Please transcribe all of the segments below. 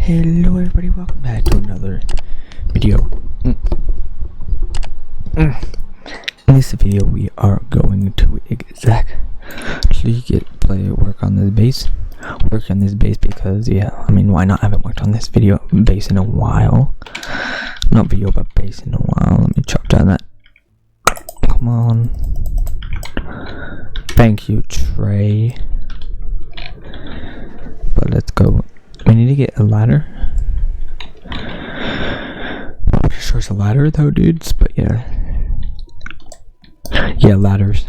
Hello everybody, welcome back to another video. In this video we are going to work on this base because why not? I haven't worked on this base in a while. Not video, but base in a while. Let me chop down that. Come on. Thank you, Trey. But let's go. We need to get a ladder. I'm pretty sure it's a ladder though, dudes, but yeah. Yeah, ladders.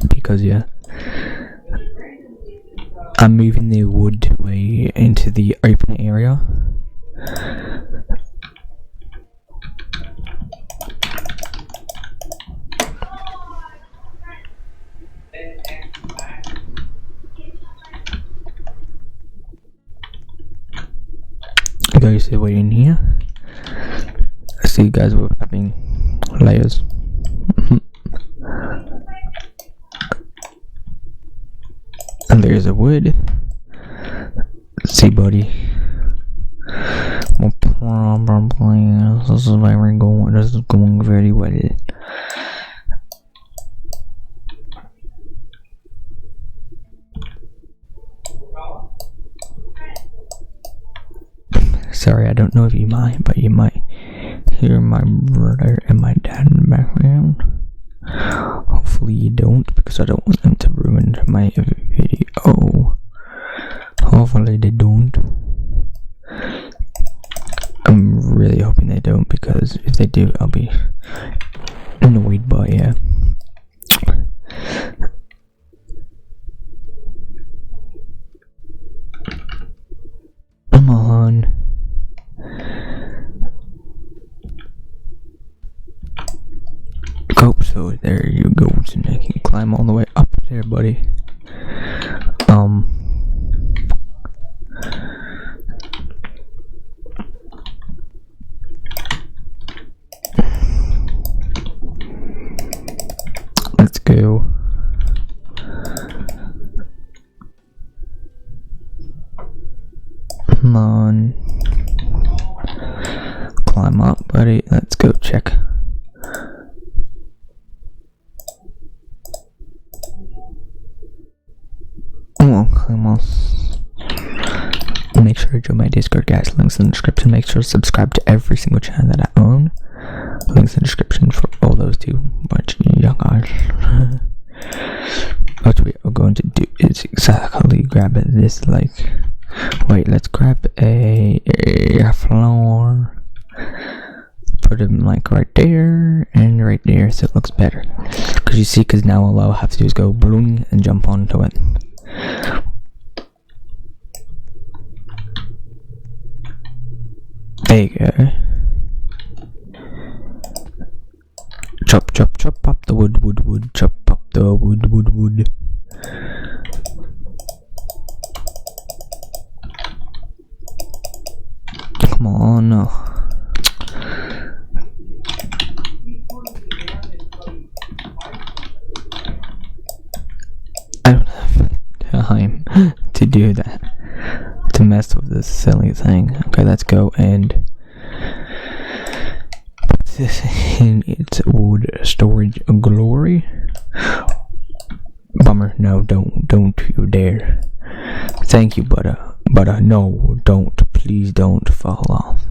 Because I'm moving the wood way into the open area. Guys, are waiting here. I see you guys were having layers. And there's a wood. See, buddy. Probably this is where we're going. This is going very well. Sorry, I don't know if you might, but you might hear my brother and my dad in the background. Hopefully you don't, because I don't want them to ruin my video. Hopefully they don't. I'm really hoping they don't, because if they do, I'll be annoyed, but yeah. Come on. So there you go, and I can climb all the way up there, buddy. Let's go. Come on. Climb up, buddy. Let's go check. Come on. Make sure to join my Discord, guys. Links in the description. Make sure to subscribe to every single channel that I own. Links in the description for all those two. But yeah, guys. What we are going to do is exactly grab this, like, wait, let's grab a floor. Put them like right there and right there, so it looks better. Cause you see, cause now all I'll have to do is go boom and jump onto it. There you go. Chop, chop, chop up the wood, chop up the wood. Come on. I don't have time to do that. To mess with this silly thing. Okay, let's go and put this in its wood storage glory. Bummer, no, don't you dare. Thank you, butter, no, don't, please don't fall off.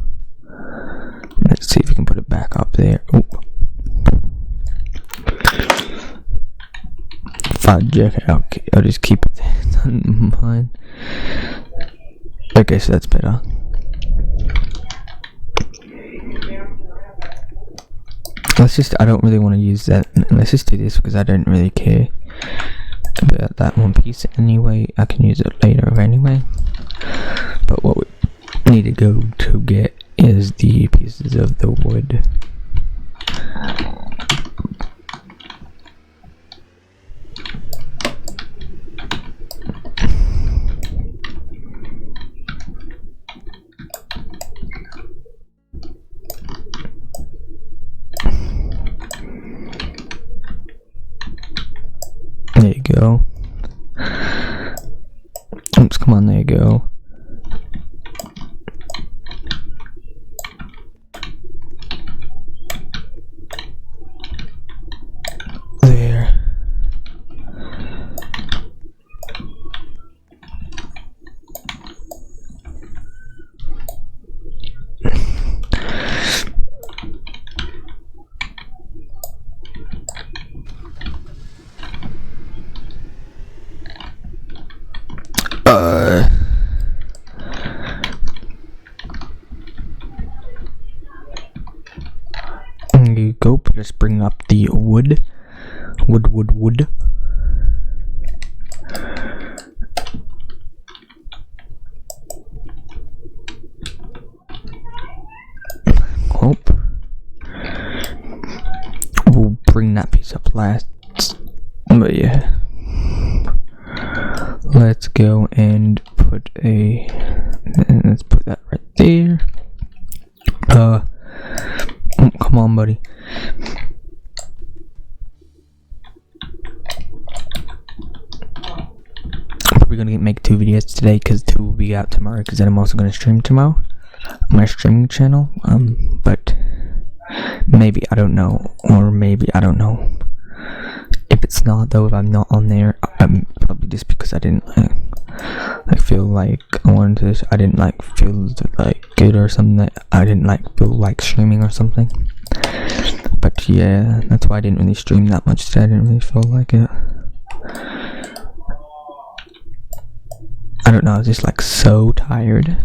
Let's see if we can put it back up there. Oop. Fudge, okay, I'll just keep it there. Fine. Okay, so that's better. I don't really want to use that. Let's just do this because I don't really care about that one piece anyway. I can use it later anyway. But what we need to go to get is the pieces of the wood. There you go. Oops, come on, there you go. up last. But yeah. Let's go and let's put that right there. Come on, buddy. I'm probably gonna make 2 videos today because 2 will be out tomorrow, because then I'm also gonna stream tomorrow on my streaming channel. But maybe I don't know, or maybe I don't know. If it's not though, if I'm not on there, probably just because I didn't feel like I wanted to. I didn't feel good or something. That I didn't feel like streaming or something. But yeah, that's why I didn't really stream that much today. I didn't really feel like it. I don't know. I was just so tired.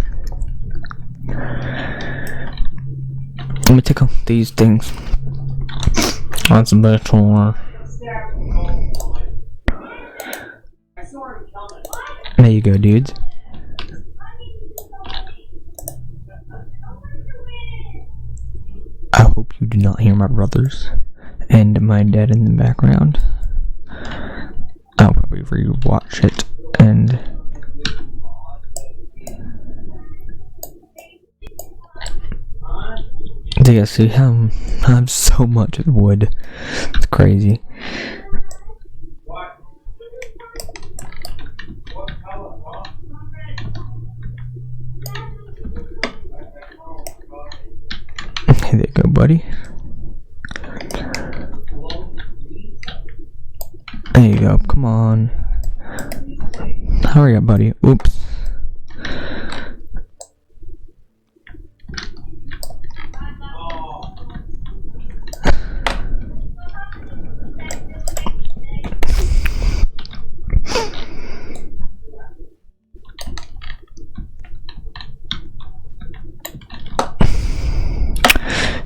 Let me take off these things. That's better. There you go, dudes. I hope you do not hear my brothers and my dad in the background. I'll probably rewatch it and do you see how I have so much wood? It's crazy. There you go, buddy. There you go. Come on. Hurry up, buddy. Oops.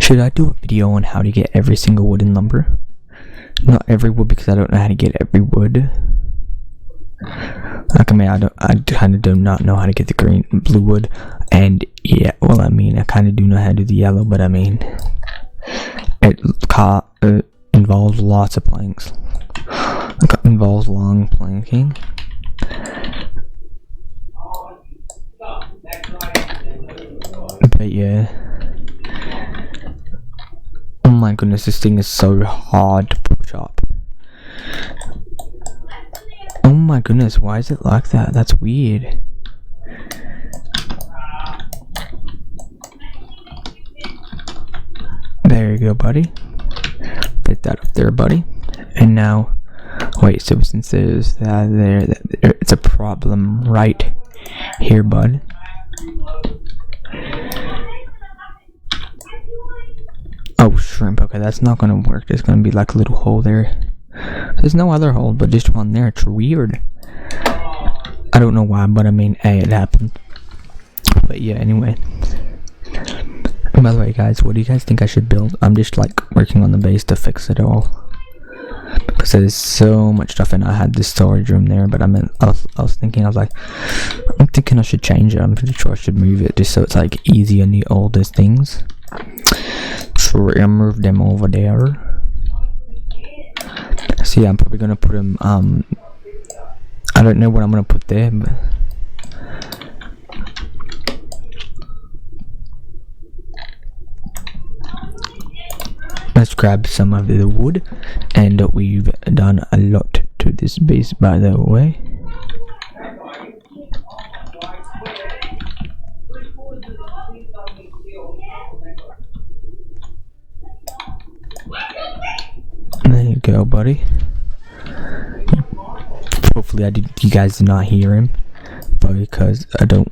Should I do a video on how to get every single wooden lumber? Not every wood, because I don't know how to get every wood. I kind of do not know how to get the blue wood, and yeah, well, I kind of do know how to do the yellow, but it involves lots of planks. It involves long planking. But yeah. Oh my goodness, this thing is so hard to push up. Oh my goodness, why is it like that? That's weird. There you go, buddy. Put that up there, buddy. And now, wait, so since there's that there, it's a problem right here, bud. Oh, shrimp. Okay, that's not gonna work. There's gonna be a little hole there. There's no other hole, but just one there. It's weird. I don't know why, but hey, it happened. But yeah, anyway. And by the way, guys, what do you guys think I should build? I'm just working on the base to fix it all, because there's so much stuff, and I had this storage room there, but I was thinking, I'm thinking I should change it. I'm pretty sure I should move it just so it's easy on the oldest things. So I move them over there. So yeah, I'm probably gonna put them. I don't know what I'm gonna put there, but let's grab some of the wood, and we've done a lot to this base, by the way. There you go, buddy. Hopefully you guys did not hear him, but because I don't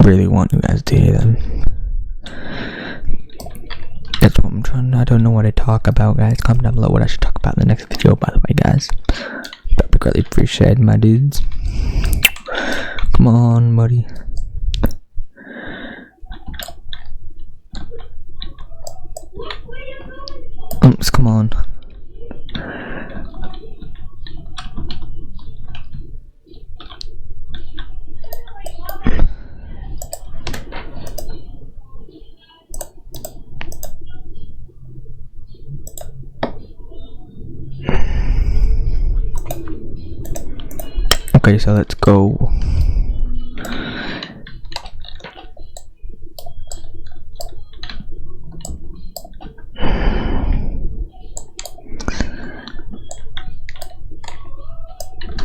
really want you guys to hear them. That's what I'm trying. I don't know what to talk about, guys. Comment down below what I should talk about in the next video, by the way, guys. That'd be greatly appreciated, my dudes. Come on, buddy. Come on. Okay, so let's go.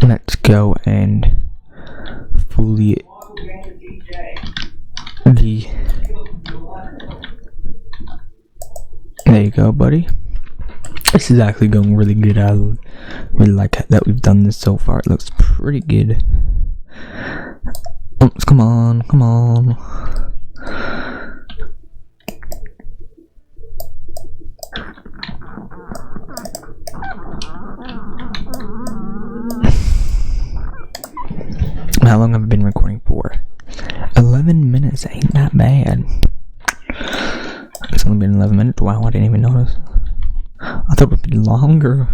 Let's go and fully there you go, buddy. This is actually going really good. I really like that we've done this so far. It looks pretty good. Oh, come on, come on. How long have I been recording for? 11 minutes, ain't that bad. It's only been 11 minutes. Wow, I didn't even notice. I thought it would be longer.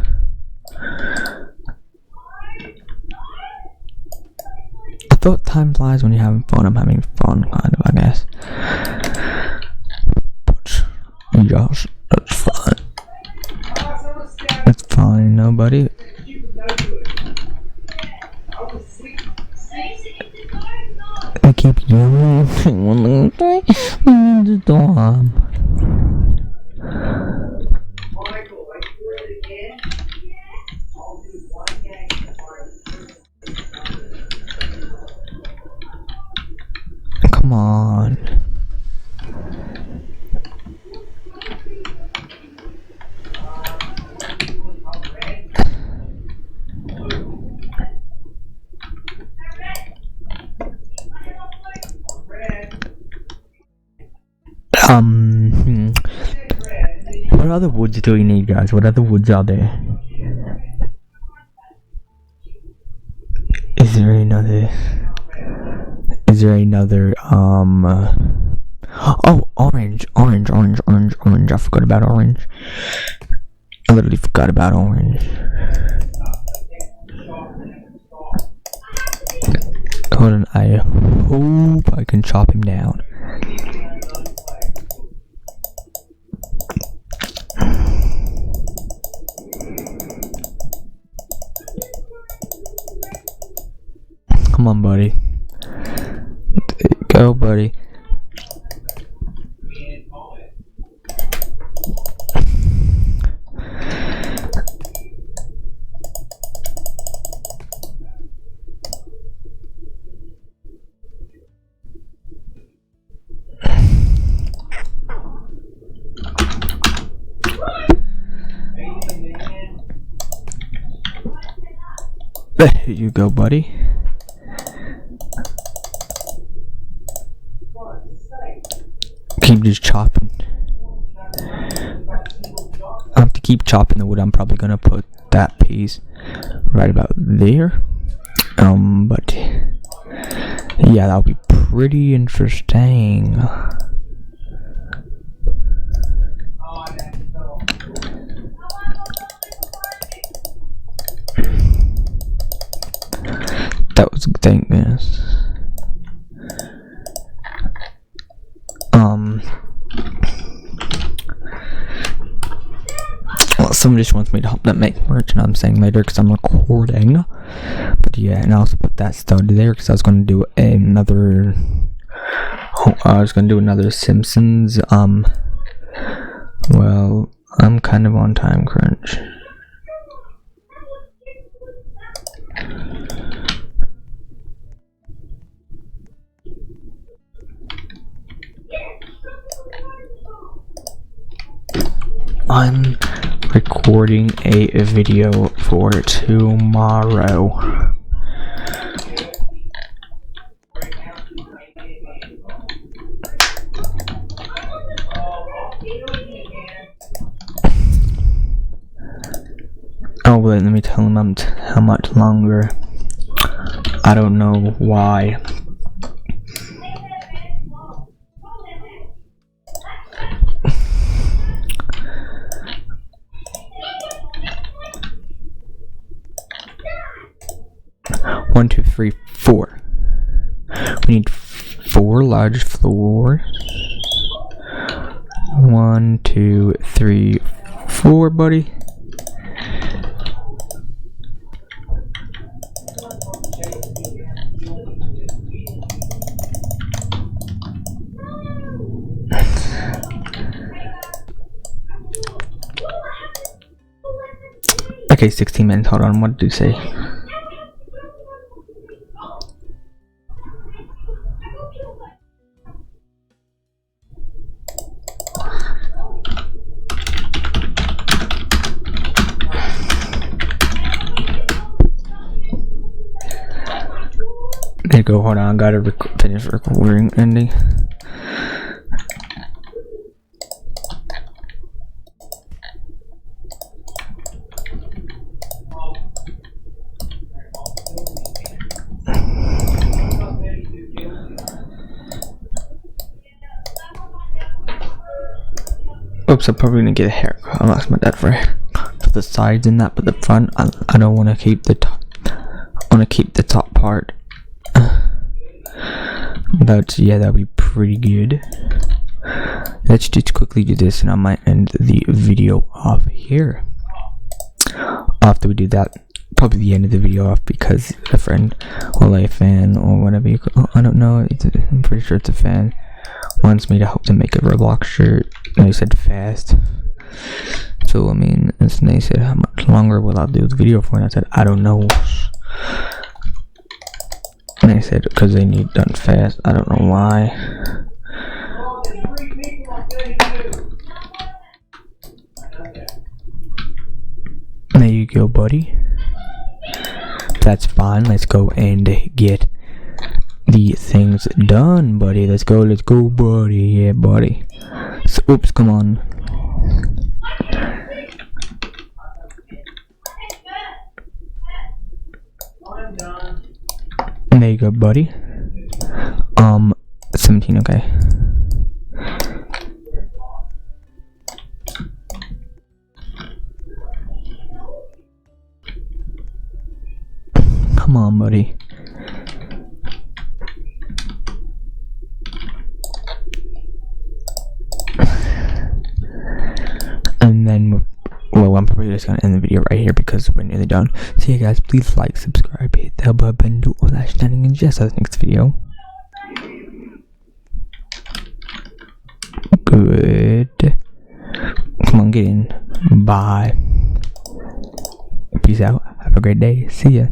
I thought time flies when you're having fun. I'm having fun, kind of, I guess. But, yes, that's fine. That's fine, nobody. I keep yelling one little thing in the dorm. Come on. What other woods do we need, guys? What other woods are there? Is there another? Oh, orange. I forgot about orange. I literally forgot about orange. Hold on, I hope I can chop him down. Come on, buddy. There you go, buddy. There you go, buddy. Keep just chopping. I have to keep chopping the wood. I'm probably gonna put that piece right about there. But yeah, that'll be pretty interesting. That was, thank goodness. Well, someone just wants me to help them make merch, and I'm saying later because I'm recording. But yeah, and I also put that stud there because I was going to do another. I was going to do another Simpsons. Well, I'm kind of on time crunch. I'm recording a video for tomorrow. Oh, wait, let me tell him how much longer. I don't know why. One, two, three, four. We need 4 large floors. 1, 2, 3, 4, buddy. Okay, 16 minutes. Hold on. What did you say? There you go. Hold on. I gotta finish recording ending. Oops, I'm probably gonna get a haircut. I'll ask my dad for hair. For the sides and that, but the front, I don't want to keep the top. I want to keep the top part. Yeah, that'll be pretty good. Let's just quickly do this, and I might end the video off here. After we do that, probably the end of the video off because a friend or a fan or whatever you call. I don't know. I'm pretty sure it's a fan. Wants me to help them make a Roblox shirt. And they said fast. So I mean, and they said how much longer will I do the video for? And I said I don't know. And they said because they need done fast. I don't know why. There you go, buddy. That's fine. Let's go and get the things done, buddy. Let's go, buddy. Yeah, buddy. So, oops, come on. There you go, buddy. 17, okay. Come on, buddy. And then, well, I'm probably just gonna end the video right here because we're nearly done. So yeah, guys, please like, subscribe, hit the bell button, do all that shenanigans. And just the next video. Good. Come on, get in. Bye. Peace out. Have a great day. See ya.